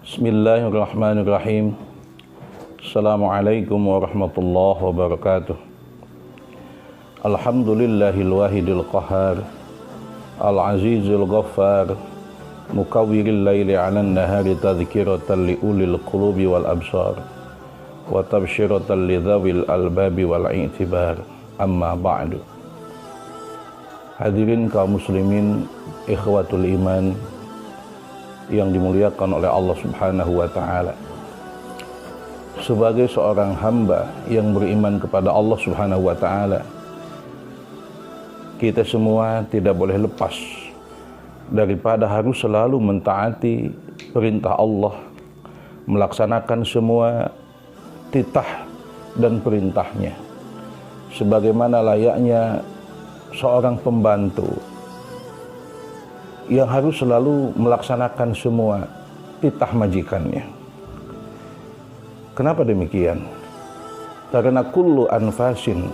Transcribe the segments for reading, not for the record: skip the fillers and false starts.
Bismillahirrahmanirrahim. Assalamualaikum warahmatullahi wabarakatuh. Alhamdulillahil wahidil qahar, al-azizil ghaffar, mukawwiril laili 'alan nahari tadhkiratan li ulil qulubi wal absar wa tabsyiratan li dzawil albabi wal i'tibar. Amma ba'du. Hadirin kaum muslimin, ikhwatul iman yang dimuliakan oleh Allah Subhanahu wa ta'ala. Sebagai seorang hamba yang beriman kepada Allah Subhanahu wa ta'ala, kita semua tidak boleh lepas daripada harus selalu mentaati perintah Allah, melaksanakan semua titah dan perintahnya sebagaimana layaknya seorang pembantu yang harus selalu melaksanakan semua titah majikannya. Kenapa demikian? Karena kullu anfasin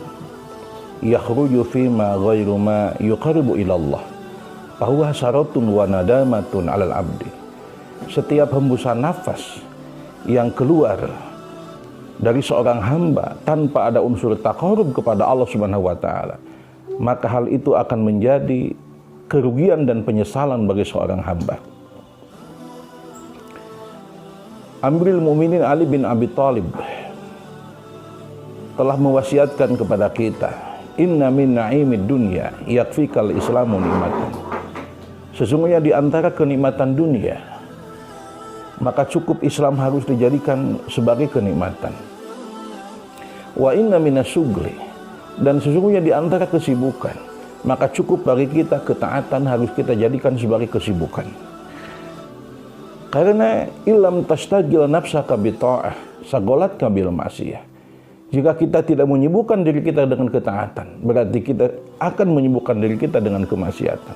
yakhruju fima ghairu ma yuqarribu ilallah fahuwa hasaratun wa nadamatun 'alal 'abdi. Setiap hembusan nafas yang keluar dari seorang hamba tanpa ada unsur taqarrub kepada Allah Subhanahu wa taala, maka hal itu akan menjadi kerugian dan penyesalan bagi seorang hamba. Amirul Mukminin Ali bin Abi Thalib telah mewasiatkan kepada kita, inna min na'imid dunya yakfikal islamu nikmatan. Sesungguhnya di antara kenikmatan dunia, maka cukup Islam harus dijadikan sebagai kenikmatan. Wa inna minas sugli, dan sesungguhnya di antara kesibukan, maka cukup bagi kita ketaatan harus kita jadikan sebagai kesibukan. Karena ilam tastagil nafsaka bi ta'ah sagolatka bil ma'siyah. Jika kita tidak menyibukkan diri kita dengan ketaatan, berarti kita akan menyibukkan diri kita dengan kemaksiatan.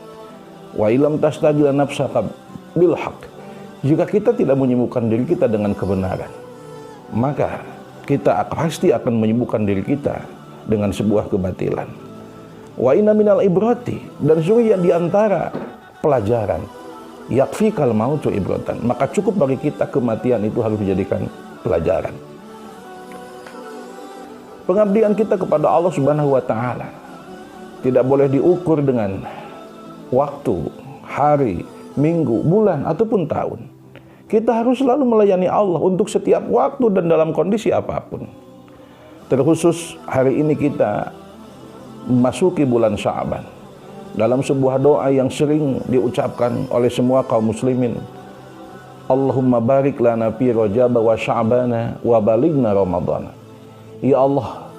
Wa ilam tastagil nafsaka bil haq. Jika kita tidak menyibukkan diri kita dengan kebenaran, maka kita pasti akan menyibukkan diri kita dengan sebuah kebatilan. Wa inna minal ibrati, dan sesungguhnya di antara pelajaran, yakfikal mautu ibratan, maka cukup bagi kita kematian itu harus dijadikan pelajaran. Pengabdian kita kepada Allah Subhanahu wa ta'ala tidak boleh diukur dengan waktu, hari, minggu, bulan, ataupun tahun. Kita harus selalu melayani Allah untuk setiap waktu dan dalam kondisi apapun. Terkhusus hari ini kita memasuki bulan Sya'ban. Dalam sebuah doa yang sering diucapkan oleh semua kaum muslimin, Allahumma barik lana fi Rajab wa Sya'bana wa balighna Ramadhan. Ya Allah,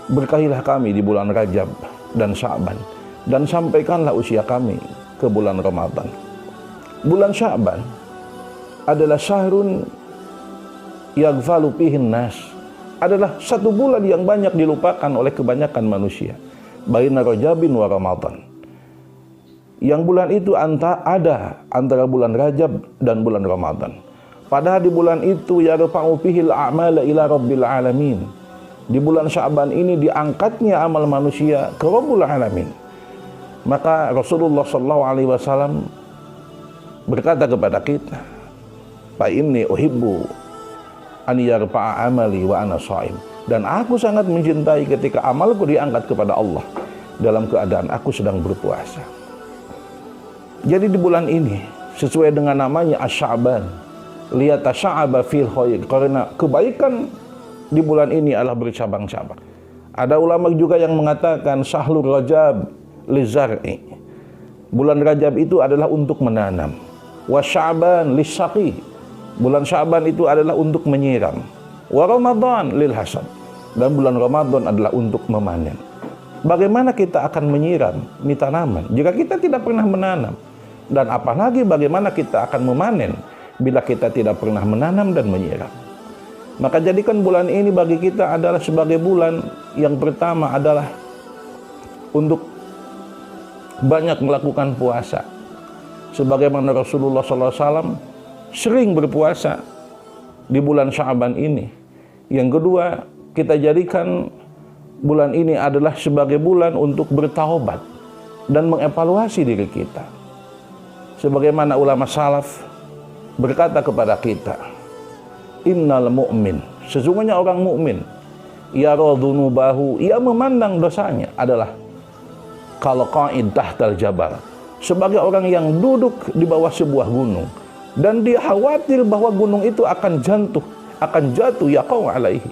berkahilah kami di bulan Rajab dan Sya'ban, dan sampaikanlah usia kami ke bulan Ramadan. Bulan Sya'ban adalah syahrun yaghfalu fihin nas, adalah satu bulan yang banyak dilupakan oleh kebanyakan manusia. Baina Rajabin wa Ramadan, yang bulan itu ada antara bulan Rajab dan bulan Ramadan. Padahal di bulan itu yarfa'u fihil a'mala ila rabbil alamin. Di bulan Sya'ban ini diangkatnya amal manusia ke Rabbul Alamin. Maka Rasulullah sallallahu alaihi wasallam berkata kepada kita, fa inni uhibbu an yarfa'a amali wa ana sha'im. Dan aku sangat mencintai ketika amalku diangkat kepada Allah dalam keadaan aku sedang berpuasa. Jadi di bulan ini, sesuai dengan namanya Asy-Sya'ban, liyatasa'aba fil khair, karena kebaikan di bulan ini adalah bercabang-cabang. Ada ulama juga yang mengatakan syahrul Rajab lizar'i. Bulan Rajab itu adalah untuk menanam. Wa Sya'ban lisaqi. Bulan Sya'ban itu adalah untuk menyiram. Wa Ramadan lil hasad, dan bulan Ramadan adalah untuk memanen. Bagaimana kita akan menyiram ini tanaman jika kita tidak pernah menanam? Dan apalagi bagaimana kita akan memanen bila kita tidak pernah menanam dan menyiram? Maka jadikan bulan ini bagi kita adalah sebagai bulan yang pertama adalah untuk banyak melakukan puasa. Sebagaimana Rasulullah SAW sering berpuasa di bulan Sya'ban ini. Yang kedua, kita jadikan bulan ini adalah sebagai bulan untuk bertaubat dan mengevaluasi diri kita. Sebagaimana ulama salaf berkata kepada kita, innal mu'min, sesungguhnya orang mukmin, yara dzunubahu, ia memandang dosanya adalah kalau qa'id tahtal jabal, sebagai orang yang duduk di bawah sebuah gunung dan dia khawatir bahwa gunung itu akan jatuh yaqau alaihi,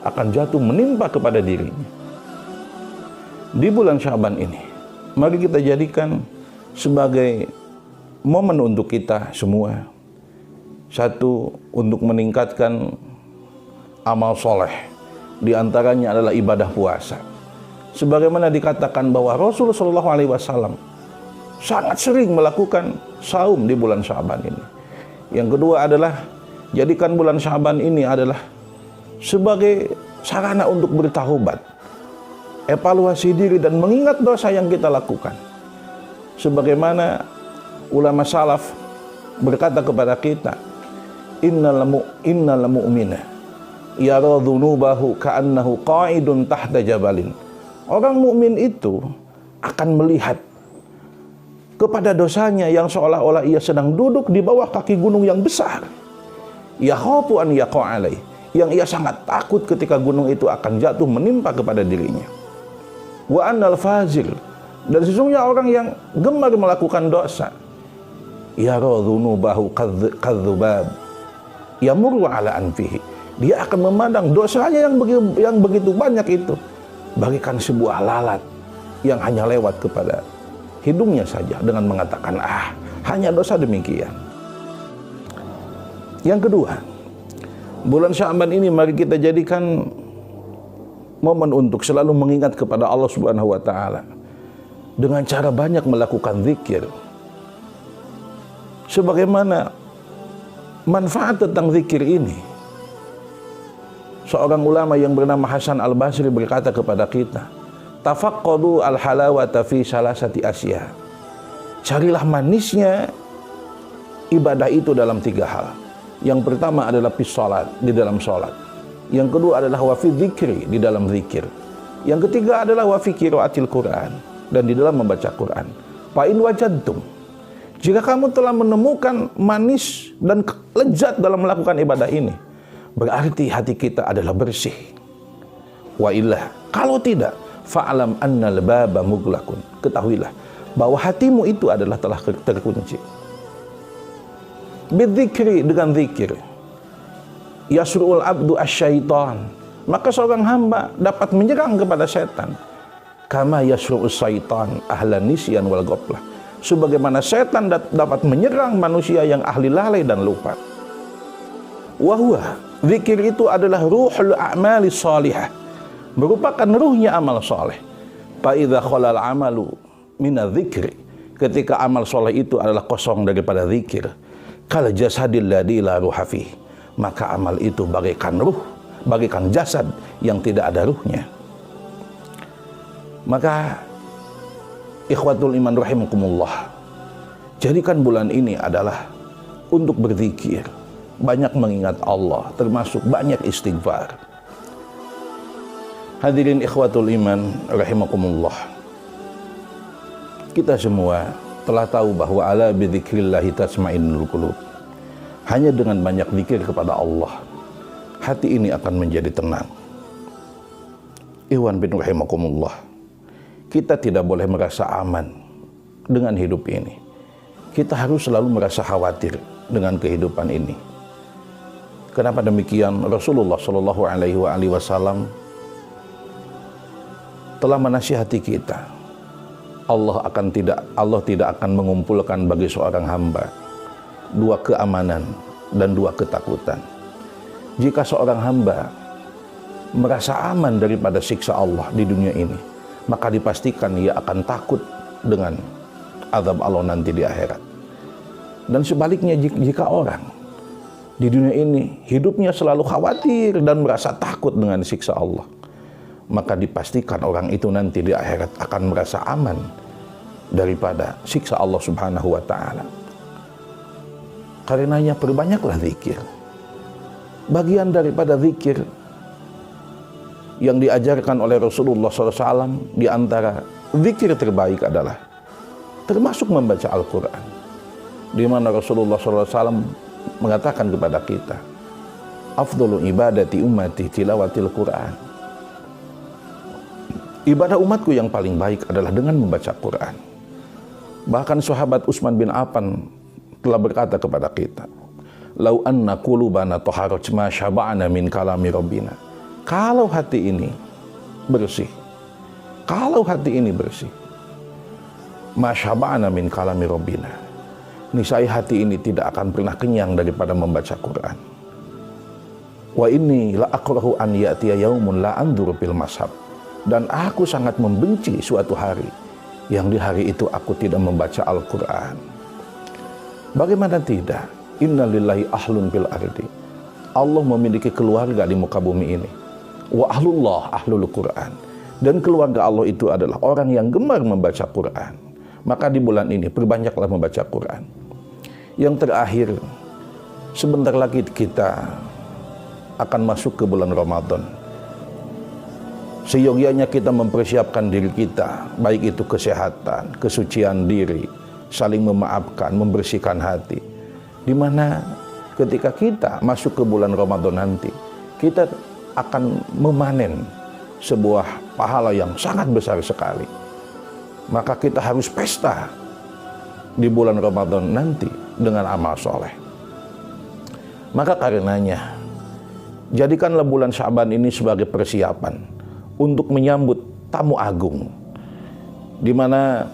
akan jatuh menimpa kepada dirinya. Di bulan Syaban ini, mari kita jadikan sebagai momen untuk kita semua. Satu, untuk meningkatkan amal soleh, di antaranya adalah ibadah puasa. Sebagaimana dikatakan bahwa Rasulullah SAW sangat sering melakukan saum di bulan Syaban ini. Yang kedua adalah jadikan bulan Syaban ini adalah sebagai sarana untuk bertaubat, evaluasi diri dan mengingat dosa yang kita lakukan. Sebagaimana ulama salaf berkata kepada kita, innal mu'mina yara dzunubahu ka'annahu qa'idun tahta jabalin. Orang mukmin itu akan melihat kepada dosanya yang seolah-olah ia sedang duduk di bawah kaki gunung yang besar. Yakhafu an yaqa' alaih, yang ia sangat takut ketika gunung itu akan jatuh menimpa kepada dirinya. Wa annal fazil, dan sesungguhnya orang yang gemar melakukan dosa, yara dzunubahu kadzubab yamurru ala anfihi, dia akan memandang dosanya yang begitu banyak itu bagaikan sebuah lalat yang hanya lewat kepada hidungnya saja dengan mengatakan, hanya dosa demikian. Yang kedua, bulan Sya'ban ini mari kita jadikan momen untuk selalu mengingat kepada Allah Subhanahu wa taala dengan cara banyak melakukan zikir. Sebagaimana manfaat tentang zikir ini, seorang ulama yang bernama Hasan Al-Basri berkata kepada kita, tafaqqadu al-halawata fi salasati asya. Carilah manisnya ibadah itu dalam 3 hal. Yang pertama adalah fi salat, di dalam salat. Yang kedua adalah wa fi dzikri, di dalam zikir. Yang ketiga adalah wa fi qiraatil Quran, dan di dalam membaca Quran. Fa in wajadtum, jika kamu telah menemukan manis dan lezat dalam melakukan ibadah ini, berarti hati kita adalah bersih. Wa illah, kalau tidak, fa'alam annal baba mughlaqun, ketahuilah bahwa hatimu itu adalah telah terkunci. Bidzikri, dengan zikir, yasrul abdu asyaitan, maka seorang hamba dapat menyerang kepada setan. Kama yasrul syaitan ahlan nisyan wal ghaflah, sebagaimana setan dapat menyerang manusia yang ahli lalai dan lupa. Wahwa, zikir itu adalah ruhul a'mali salihah, merupakan ruhnya amal soleh. Fa idza khalal amalu minadz dzikri, ketika amal soleh itu adalah kosong daripada zikir, kal jasadil ladzi la ruha fih, maka amal itu bagaikan jasad yang tidak ada ruhnya. Maka ikhwatul iman rahimakumullah, jadikan bulan ini adalah untuk berzikir, banyak mengingat Allah, termasuk banyak istighfar. Hadirin ikhwatul iman rahimakumullah, kita semua telah tahu bahwa ala bidzikrillahi tasma'innul qulub. Hanya dengan banyak zikir kepada Allah, hati ini akan menjadi tenang. Ikhwan bin rahimakumullah, kita tidak boleh merasa aman dengan hidup ini. Kita harus selalu merasa khawatir dengan kehidupan ini. Kenapa demikian? Rasulullah Shallallahu Alaihi Wasallam telah menasihati kita. Allah tidak akan mengumpulkan bagi seorang hamba 2 keamanan dan 2 ketakutan. Jika seorang hamba merasa aman daripada siksa Allah di dunia ini, maka dipastikan ia akan takut dengan azab Allah nanti di akhirat. Dan sebaliknya, jika orang di dunia ini hidupnya selalu khawatir dan merasa takut dengan siksa Allah, maka dipastikan orang itu nanti di akhirat akan merasa aman daripada siksa Allah Subhanahu wa ta'ala. Karenanya perbanyaklah zikir. Bagian daripada zikir yang diajarkan oleh Rasulullah SAW, di antara zikir terbaik adalah termasuk membaca Al-Quran, di mana Rasulullah SAW mengatakan kepada kita, afdhalu ibadati ummati tilawatil Quran. Ibadah umatku yang paling baik adalah dengan membaca Quran. Bahkan sahabat Utsman bin Affan telah berkata kepada kita, lau anna qulubana taharat ma syaba'na min kalami rabbina. Kalau hati ini bersih, ma syaba'na min kalami rabbina, niscaya hati ini tidak akan pernah kenyang daripada membaca Quran. Wa inni la akrahu an ya'tiya yaumun la anzuru fil mashab. Dan aku sangat membenci suatu hari yang di hari itu aku tidak membaca Al-Quran. Bagaimana tidak? Inna lillahi ahlun fil ardi. Allah memiliki keluarga di muka bumi ini. Wa ahlullah ahlul Quran. Dan keluarga Allah itu adalah orang yang gemar membaca Quran. Maka di bulan ini perbanyaklah membaca Quran. Yang terakhir, sebentar lagi kita akan masuk ke bulan Ramadan. Seyogianya kita mempersiapkan diri kita, baik itu kesehatan, kesucian diri, saling memaafkan, membersihkan hati. Di mana ketika kita masuk ke bulan Ramadan nanti, kita akan memanen sebuah pahala yang sangat besar sekali. Maka kita harus pesta di bulan Ramadan nanti dengan amal soleh. Maka karenanya, jadikanlah bulan Sya'ban ini sebagai persiapan untuk menyambut tamu agung, di mana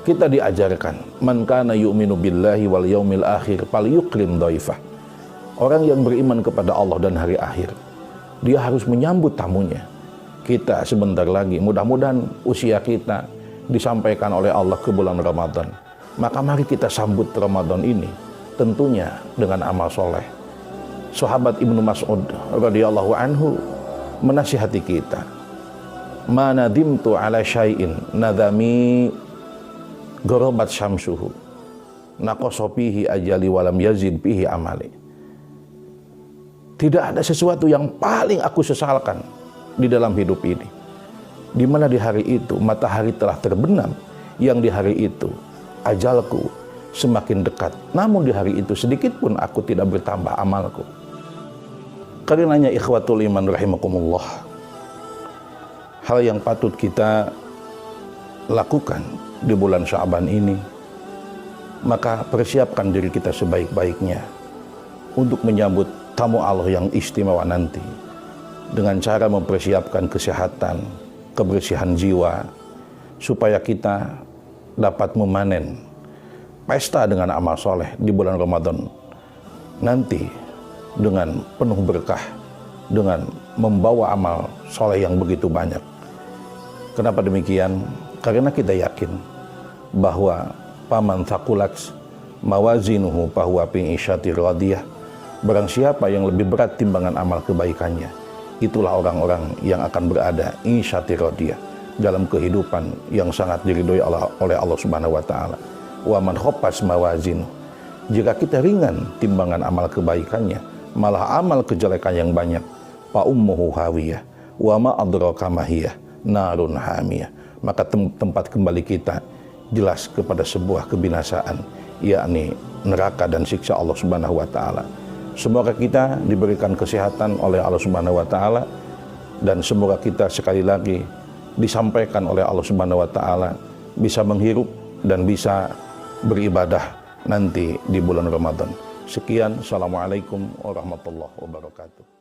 kita diajarkan, man kana yu'minu billahi wal yaumil akhir falyukrim dhaifah. Orang yang beriman kepada Allah dan hari akhir, dia harus menyambut tamunya. Kita sebentar lagi, mudah-mudahan usia kita disampaikan oleh Allah ke bulan Ramadan. Maka mari kita sambut Ramadan ini tentunya dengan amal soleh. Sahabat Ibnu Mas'ud radhiyallahu anhu menasihati kita, ma nadimtu ala syai'in nadami gharabat syamsuhu naqasa fihi ajali walam yazid fihi amali. Tidak ada sesuatu yang paling aku sesalkan di dalam hidup ini, di mana di hari itu matahari telah terbenam, yang di hari itu ajalku semakin dekat, namun di hari itu sedikit pun aku tidak bertambah amalku. Karenanya ikhwatul iman rahimakumullah, hal yang patut kita lakukan di bulan Sya'ban ini, maka persiapkan diri kita sebaik-baiknya untuk menyambut tamu Allah yang istimewa nanti, dengan cara mempersiapkan kesehatan, kebersihan jiwa, supaya kita dapat memanen pesta dengan amal soleh di bulan Ramadan nanti dengan penuh berkah, dengan membawa amal soleh yang begitu banyak. Kenapa demikian? Karena kita yakin bahwa paman thaqulat mawazinuhu fahuwa fi isyati radiyah. Barang siapa yang lebih berat timbangan amal kebaikannya, itulah orang-orang yang akan berada isyati radiyah, dalam kehidupan yang sangat diridhoi oleh Allah Subhanahu wa taala. Wa man khaffas mawazinu, jika kita ringan timbangan amal kebaikannya, malah amal kejelekan yang banyak, fa ummuhu hawiyah wa ma adraka ma hiya narun hamiyah, maka tempat kembali kita jelas kepada sebuah kebinasaan, yakni neraka dan siksa Allah Subhanahu wa taala. Semoga kita diberikan kesehatan oleh Allah Subhanahu wa taala, dan semoga kita sekali lagi disampaikan oleh Allah Subhanahu wa taala bisa menghirup dan bisa beribadah nanti di bulan Ramadan. Sekian, assalamualaikum warahmatullahi wabarakatuh.